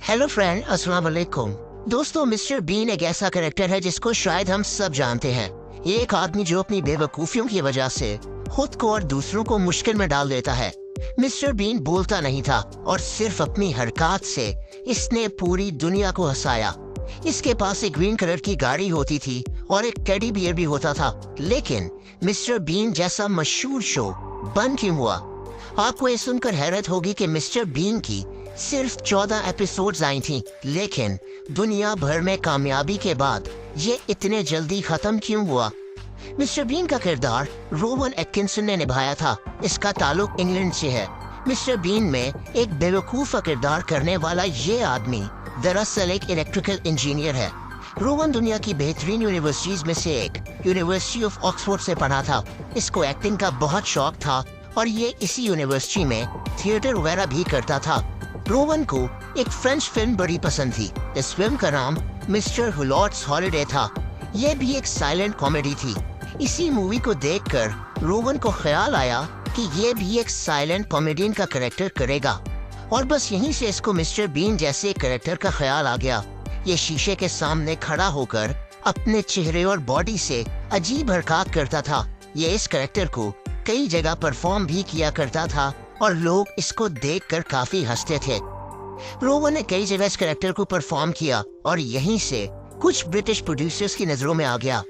Hello friend, अस्सलाम वालेकुम। दोस्तों, मिस्टर बीन एक ऐसा कैरेक्टर है जिसको शायद हम सब जानते हैं। ये एक आदमी जो अपनी बेवकूफियों की वजह से खुद को और दूसरों को मुश्किल में डाल देता है। मिस्टर बीन बोलता नहीं था और सिर्फ अपनी हरकत से इसने पूरी दुनिया को हंसाया। इसके पास एक ग्रीन कलर की गाड़ी होती थी और एक टेडी बियर भी होता था। लेकिन मिस्टर बीन जैसा मशहूर शो बंद क्यों हुआ? आपको ये सुनकर हैरत होगी कि मिस्टर बीन की सिर्फ 14 एपिसोड्स आई थी, लेकिन दुनिया भर में कामयाबी के बाद ये इतने जल्दी खत्म क्यों हुआ? मिस्टर बीन का किरदार रोवन एटकिंसन ने निभाया था। इसका ताल्लुक इंग्लैंड से है। मिस्टर बीन में एक बेवकूफ का किरदार करने वाला ये आदमी दरअसल एक इलेक्ट्रिकल इंजीनियर है। रोवन दुनिया की बेहतरीन यूनिवर्सिटीज में से एक यूनिवर्सिटी ऑफ ऑक्सफोर्ड से पढ़ा था। इसको एक्टिंग का बहुत शौक था और ये इसी यूनिवर्सिटी में थिएटर वगैरह भी करता था। रोवन को एक फ्रेंच फिल्म बड़ी पसंद थी। इस फिल्म का नाम मिस्टर हुलॉट्स हॉलिडे था। यह भी एक साइलेंट कॉमेडी थी। इसी मूवी को देखकर रोवन को ख्याल आया कि ये भी एक साइलेंट कॉमेडियन का कैरेक्टर करेगा और बस यहीं से इसको मिस्टर बीन जैसे कैरेक्टर का ख्याल आ गया। ये शीशे के सामने खड़ा होकर अपने चेहरे और बॉडी से अजीब हरकत करता था। ये इस कैरेक्टर को कई जगह परफॉर्म भी किया करता था और लोग इसको देखकर काफी हंसते थे। रोवन ने कई जगह इस कैरेक्टर को परफॉर्म किया और यहीं से कुछ ब्रिटिश प्रोड्यूसर्स की नजरों में आ गया।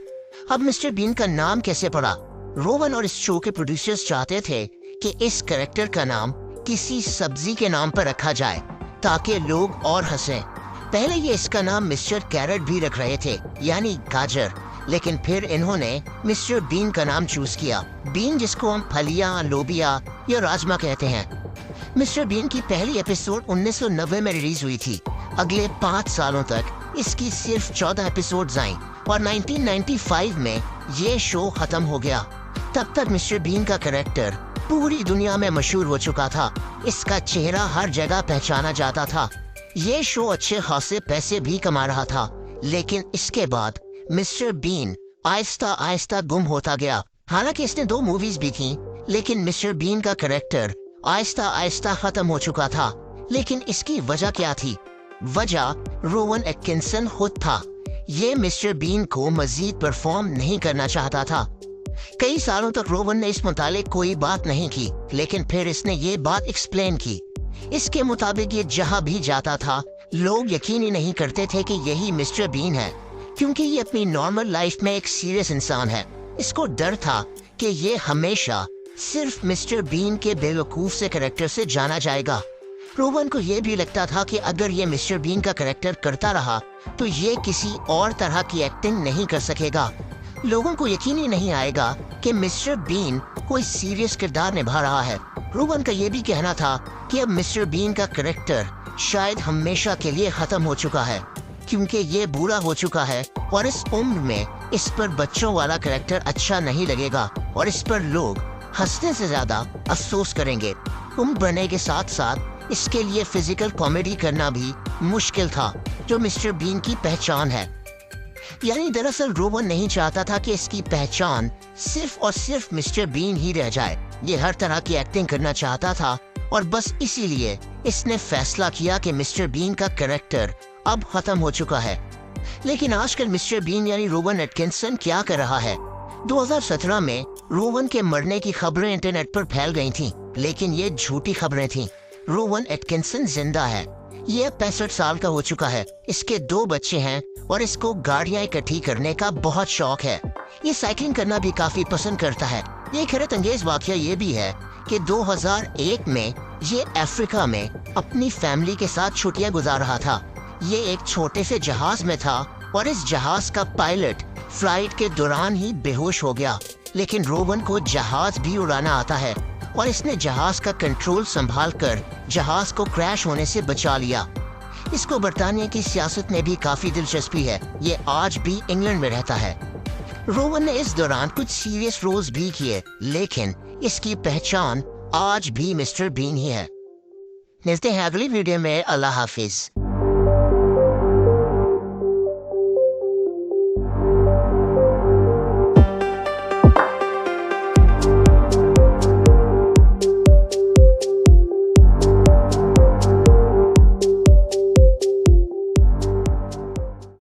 अब मिस्टर बीन का नाम कैसे पड़ा? रोवन और इस शो के प्रोड्यूसर्स चाहते थे कि इस कैरेक्टर का नाम किसी सब्जी के नाम पर रखा जाए ताकि लोग और हंसें। पहले ये इसका नाम मिस्टर कैरेट भी रख रहे थे, यानी गाजर, लेकिन फिर इन्होंने मिस्टर बीन का नाम चूज किया। बीन जिसको हम फलिया, लोबिया या राजमा कहते हैं। मिस्टर बीन की पहली एपिसोड 1990 में रिलीज हुई थी। अगले 5 सालों तक इसकी सिर्फ 14 एपिसोड्स आईं और 1995 में ये शो खत्म हो गया। तब तक मिस्टर बीन का कैरेक्टर पूरी दुनिया में मशहूर हो चुका था। इसका चेहरा हर जगह पहचाना जाता था। ये शो अच्छे खासे पैसे भी कमा रहा था, लेकिन इसके बाद मिस्टर बीन आहिस्ता आहिस्ता गुम होता गया। हालांकि इसने 2 मूवीज भी की, लेकिन मिस्टर बीन का कैरेक्टर आहिस्ता आहिस्ता खत्म हो चुका था। लेकिन इसकी वजह क्या थी? वजह रोवन एटकिंसन खुद था। ये मिस्टर बीन को मजीद परफॉर्म नहीं करना चाहता था। कई सालों तक रोवन ने इस मुतालिक कोई बात नहीं की, लेकिन फिर इसने ये बात एक्सप्लेन की। इसके मुताबिक ये जहाँ भी जाता था लोग यकीन ही नहीं करते थे कि यही मिस्टर बीन है, क्योंकि ये अपनी नॉर्मल लाइफ में एक सीरियस इंसान है। इसको डर था कि ये हमेशा सिर्फ मिस्टर बीन के बेवकूफ से कैरेक्टर से जाना जाएगा। रोवन को ये भी लगता था कि अगर ये मिस्टर बीन का कैरेक्टर करता रहा तो ये किसी और तरह की एक्टिंग नहीं कर सकेगा। लोगों को यकीन ही नहीं आएगा कि मिस्टर बीन कोई सीरियस किरदार निभा रहा है। रोवन का ये भी कहना था कि अब मिस्टर बीन का कैरेक्टर शायद हमेशा के लिए खत्म हो चुका है, क्योंकि ये बूढ़ा हो चुका है और इस उम्र में इस पर बच्चों वाला कैरेक्टर अच्छा नहीं लगेगा और इस पर लोग हंसने से ज्यादा अफसोस करेंगे। उम्र बढ़ने के साथ साथ इसके लिए फिजिकल कॉमेडी करना भी मुश्किल था, जो मिस्टर बीन की पहचान है। यानी दरअसल रोवन नहीं चाहता था कि इसकी पहचान सिर्फ और सिर्फ मिस्टर बीन ही रह जाए। ये हर तरह की एक्टिंग करना चाहता था और बस इसीलिए इसने फैसला किया कि मिस्टर बीन का कैरेक्टर अब खत्म हो चुका है। लेकिन आजकल मिस्टर बीन यानी रोवन एटकिंसन क्या कर रहा है? 2017 में रोवन के मरने की खबरें इंटरनेट पर फैल गई थीं, लेकिन ये झूठी खबरें थीं। रोवन एटकिंसन जिंदा है। ये 65 साल का हो चुका है। इसके 2 बच्चे हैं और इसको गाड़ियां इकट्ठी करने का बहुत शौक है। ये साइकिलिंग करना भी काफी पसंद करता है। ये हैरत अंगेज वाकया ये भी है कि 2001 में ये अफ्रीका में अपनी फैमिली के साथ छुट्टियां गुजार रहा था। ये एक छोटे से जहाज में था और इस जहाज का पायलट फ्लाइट के दौरान ही बेहोश हो गया। लेकिन रोवन को जहाज भी उड़ाना आता है और इसने जहाज का कंट्रोल संभालकर जहाज को क्रैश होने से बचा लिया। इसको बर्तानिया की सियासत में भी काफी दिलचस्पी है। ये आज भी इंग्लैंड में रहता है। रोवन ने इस दौरान कुछ सीरियस रोल्स भी किए, लेकिन इसकी पहचान आज भी मिस्टर बीन ही है। मिलते हैं अगली वीडियो में। अल्लाह हाफिज।